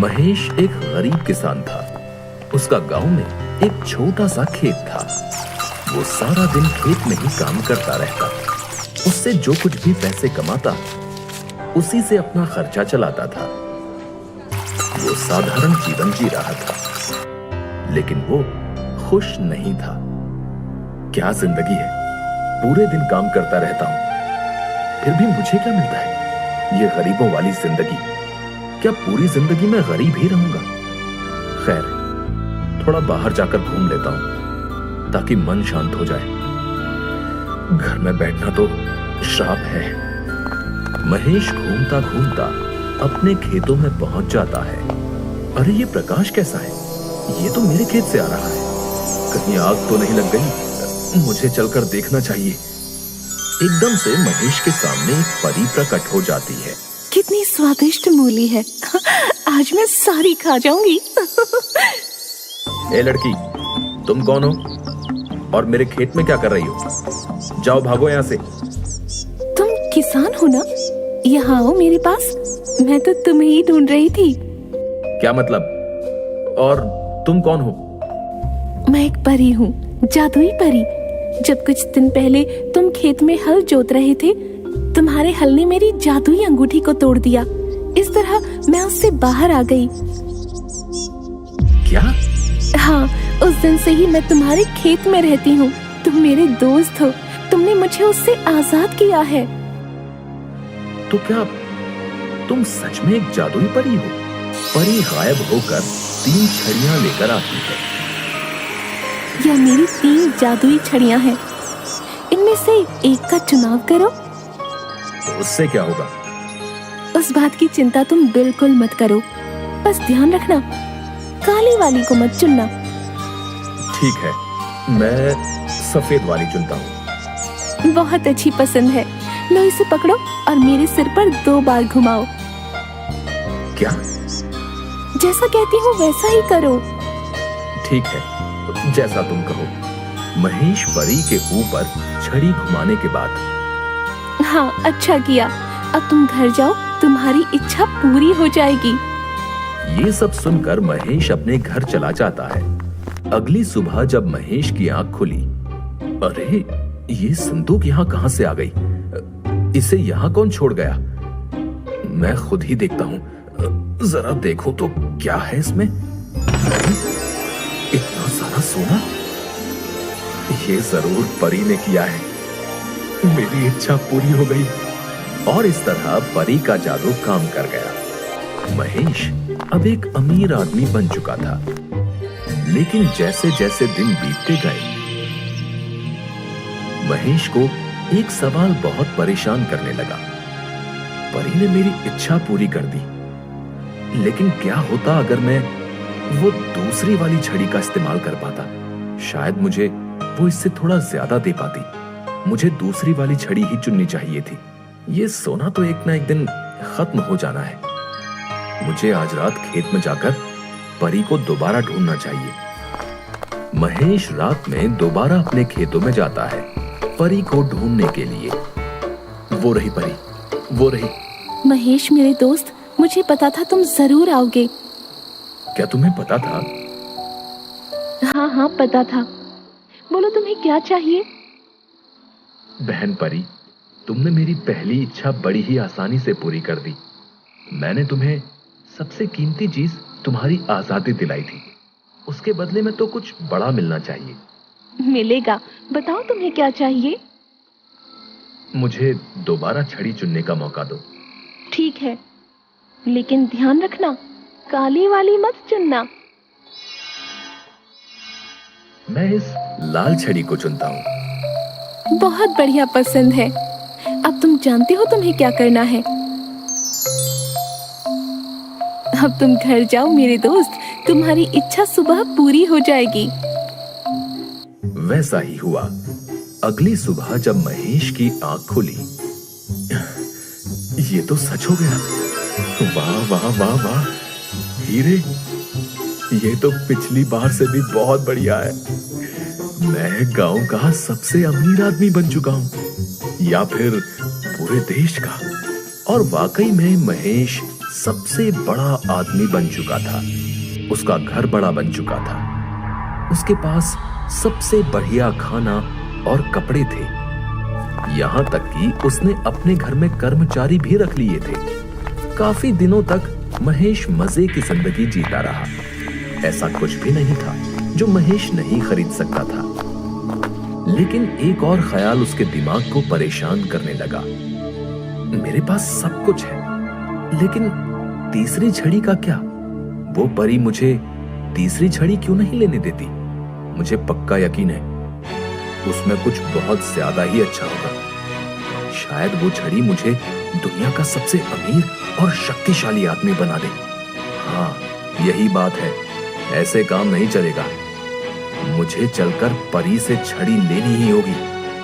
महेश एक गरीब किसान था। उसका गांव में एक छोटा सा खेत था। वो सारा दिन खेत में ही काम करता रहता। उससे जो कुछ भी पैसे कमाता उसी से अपना खर्चा चलाता था। वो साधारण जीवन जी रहा था, लेकिन वो खुश नहीं था। क्या जिंदगी है, पूरे दिन काम करता रहता हूं, फिर भी मुझे क्या मिलता है? ये गरीबों वाली जिंदगी। क्या पूरी जिंदगी मैं गरीब ही रहूंगा? खैर, थोड़ा बाहर जाकर घूम लेता हूं ताकि मन शांत हो जाए। घर में बैठना तो श्राप है। महेश घूमता घूमता अपने खेतों में पहुंच जाता है। अरे ये प्रकाश कैसा है? ये तो मेरे खेत से आ रहा है। कहीं आग तो नहीं लग गई? मुझे चलकर देखना चाहिए। एकदम से महेश के सामने एक परी प्रकट हो जाती है। कितनी स्वादिष्ट मूली है। आज मैं सारी खा जाऊंगी। ए लड़की, तुम कौन हो और मेरे खेत में क्या कर रही हो? जाओ, भागो यहाँ से। तुम किसान हो ना? यहाँ आओ मेरे पास। मैं तो तुम्हें ही ढूंढ रही थी। क्या मतलब? और तुम कौन हो? मैं एक परी हूँ, जादुई परी। जब कुछ दिन पहले तुम खेत में हल जोत रहे थे, तुम्हारे हल ने मेरी जादुई अंगूठी को तोड़ दिया। इस तरह मैं उससे बाहर आ गई। क्या? हाँ, उस दिन से ही मैं तुम्हारे खेत में रहती हूँ। तुम मेरे दोस्त हो। तुमने मुझे उससे आजाद किया है। तो क्या तुम सच में एक जादुई परी हो? परी गायब होकर 3 छड़ियां लेकर आती है। यह मेरी 3 जादुई छड़ियां हैं। इनमें से एक का चुनाव करो। तो उससे क्या होगा? उस बात की चिंता तुम बिल्कुल मत करो। बस ध्यान रखना, काली वाली को मत चुनना। ठीक है, मैं सफेद वाली चुनता हूँ। बहुत अच्छी पसंद है। लो इसे पकड़ो और मेरे सिर पर 2 बार घुमाओ। क्या? जैसा कहती हूँ वैसा ही करो। ठीक है, जैसा तुम कहो। महेश परी के ऊपर छड़ी घुमाने के बाद, हाँ, अच्छा किया। अब तुम घर जाओ, तुम्हारी इच्छा पूरी हो जाएगी। ये सब सुनकर महेश अपने घर चला जाता है। अगली सुबह जब महेश की आंख खुली, अरे ये संदूक यहाँ कहाँ से आ गई? इसे यहाँ कौन छोड़ गया? मैं खुद ही देखता हूँ। जरा देखो तो क्या है इसमें? इतना सारा सोना? ये जरूर परी ने किया है। मेरी इच्छा पूरी हो गई। और इस तरह परी का जादू काम कर गया। महेश अब एक अमीर आदमी बन चुका था। लेकिन जैसे जैसे दिन बीतते गए, महेश को एक सवाल बहुत परेशान करने लगा। परी ने मेरी इच्छा पूरी कर दी, लेकिन क्या होता अगर मैं वो दूसरी वाली छड़ी का इस्तेमाल कर पाता? शायद मुझे वो इससे थोड़ा ज्यादा दे पाती। मुझे दूसरी वाली छड़ी ही चुननी चाहिए थी। ये सोना तो एक ना एक दिन खत्म हो जाना है। मुझे आज रात खेत में जाकर परी को दोबारा ढूंढना चाहिए। महेश रात में दोबारा अपने खेतों में जाता है परी को ढूंढने के लिए। वो रही परी, वो रही। महेश मेरे दोस्त, मुझे पता था तुम जरूर आओगे। क्या तुम्हें पता था? हाँ हाँ, पता था। बोलो, तुम्हें क्या चाहिए? बहन परी, तुमने मेरी पहली इच्छा बड़ी ही आसानी से पूरी कर दी। मैंने तुम्हें सबसे कीमती चीज तुम्हारी आजादी दिलाई थी। उसके बदले में तो कुछ बड़ा मिलना चाहिए। मिलेगा। बताओ तुम्हें क्या चाहिए? मुझे दोबारा छड़ी चुनने का मौका दो। ठीक है, लेकिन ध्यान रखना, काली वाली मत चुनना। मैं इस लाल छड़ी को चुनता हूँ। बहुत बढ़िया पसंद है। अब तुम जानते हो तुम्हें क्या करना है। अब तुम घर जाओ मेरे दोस्त, तुम्हारी इच्छा सुबह पूरी हो जाएगी। वैसा ही हुआ। अगली सुबह जब महेश की आंख खुली, ये तो सच हो गया। वाह वाह वाह वाह, हीरे! ये तो पिछली बार से भी बहुत बढ़िया है। मैं गांव का सबसे अमीर आदमी बन चुका हूँ, या फिर पूरे देश का। और वाकई में महेश सबसे बड़ा आदमी बन चुका था। उसका घर बड़ा बन चुका था। उसके पास सबसे बढ़िया खाना और कपड़े थे। यहां तक कि उसने अपने घर में कर्मचारी भी रख लिए थे। काफी दिनों तक महेश मजे की जिंदगी जीता रहा। ऐसा कुछ भी नहीं था जो महेश नहीं खरीद सकता था। लेकिन एक और ख्याल उसके दिमाग को परेशान करने लगा। मेरे पास सब कुछ है, लेकिन तीसरी छड़ी का क्या? वो परी मुझे तीसरी छड़ी क्यों नहीं लेने देती? मुझे पक्का यकीन है उसमें कुछ बहुत ज्यादा ही अच्छा होगा। शायद वो छड़ी मुझे दुनिया का सबसे अमीर और शक्तिशाली आदमी बना दे। हाँ, यही बात है। ऐसे काम नहीं चलेगा। मुझे चलकर परी से छड़ी लेनी ही होगी।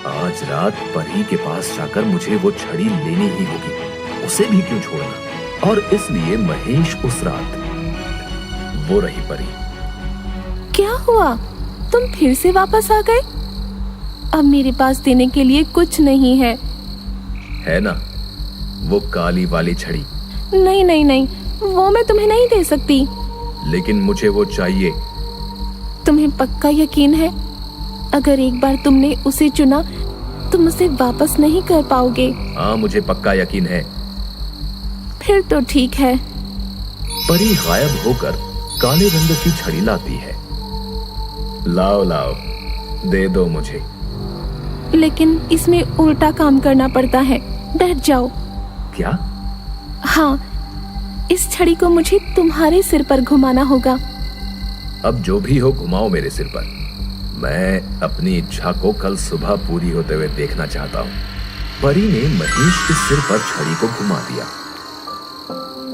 आज रात परी के पास जाकर मुझे वो छड़ी लेनी ही होगी। उसे भी क्यों छोड़ना? और इसलिए महेश उस रात, वो रही परी। क्या हुआ? तुम फिर से वापस आ गए? अब मेरे पास देने के लिए कुछ नहीं है। है ना वो काली वाली छड़ी? नहीं नहीं नहीं, वो मैं तुम्हें नहीं दे सकती। लेकिन मुझे वो चाहिए। तुम्हें पक्का यकीन है? अगर एक बार तुमने उसे चुना, तुम उसे वापस नहीं कर पाओगे। हाँ, मुझे पक्का यकीन है। फिर तो ठीक है। परी गायब होकर काले रंग की छड़ी लाती है। लाओ लाओ, दे दो मुझे। लेकिन इसमें उल्टा काम करना पड़ता है। बैठ जाओ। क्या? हाँ, इस छड़ी को मुझे तुम्हारे सिर पर घुमाना होगा। अब जो भी हो घुमाओ मेरे सिर पर। मैं अपनी इच्छा को कल सुबह पूरी होते हुए देखना चाहता हूँ। परी ने महेश के सिर पर छड़ी को घुमा दिया।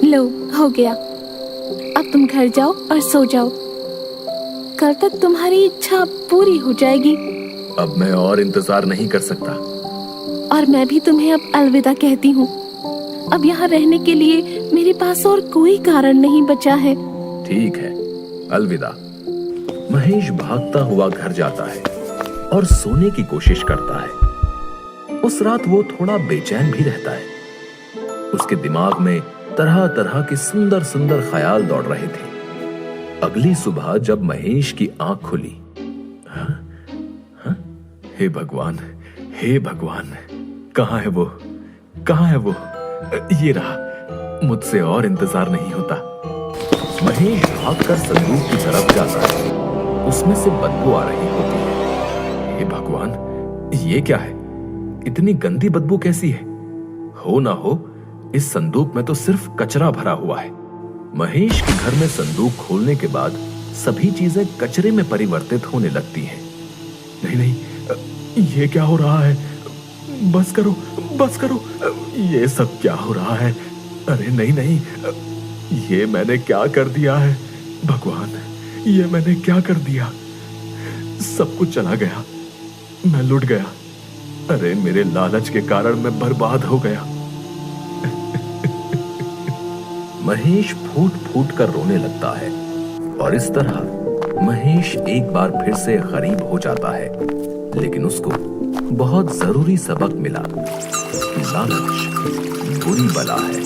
लो, हो गया। अब तुम घर जाओ और सो जाओ। कल तक तुम्हारी इच्छा पूरी हो जाएगी। अब मैं और इंतजार नहीं कर सकता। और मैं भी तुम्हें अब अलविदा कहती हूँ। अब यहाँ रहने के लिए मेरे पास और कोई कारण नहीं बचा है। ठीक है, अलविदा। महेश भागता हुआ घर जाता है और सोने की कोशिश करता है। उस रात वो थोड़ा बेचैन भी रहता है। उसके दिमाग में तरह तरह के सुंदर सुंदर ख्याल दौड़ रहे थे। अगली सुबह जब महेश की आंख खुली, हे भगवान, हे भगवान, कहाँ है वो? कहाँ है वो? ये रहा। मुझसे और इंतजार नहीं होता। महेश भागकर संदूक की तरफ जाता है। उसमें से बदबू आ रही होती है। हे भगवान, ये क्या है? इतनी गंदी बदबू कैसी है? हो ना हो इस संदूक में तो सिर्फ कचरा भरा हुआ है। महेश के घर में संदूक खोलने के बाद सभी चीजें कचरे में परिवर्तित होने लगती हैं। नहीं नहीं, ये क्या हो रहा है? बस करो, बस करो। ये सब क्या हो रहा है? अरे नहीं नहीं, ये मैंने क्या कर दिया है? भगवान, ये मैंने क्या कर दिया? सब कुछ चला गया। मैं लुट गया। अरे मेरे लालच के कारण मैं बर्बाद हो गया। महेश फूट फूट कर रोने लगता है और इस तरह महेश एक बार फिर से गरीब हो जाता है। लेकिन उसको बहुत जरूरी सबक मिला कि लालच बुरी बला है।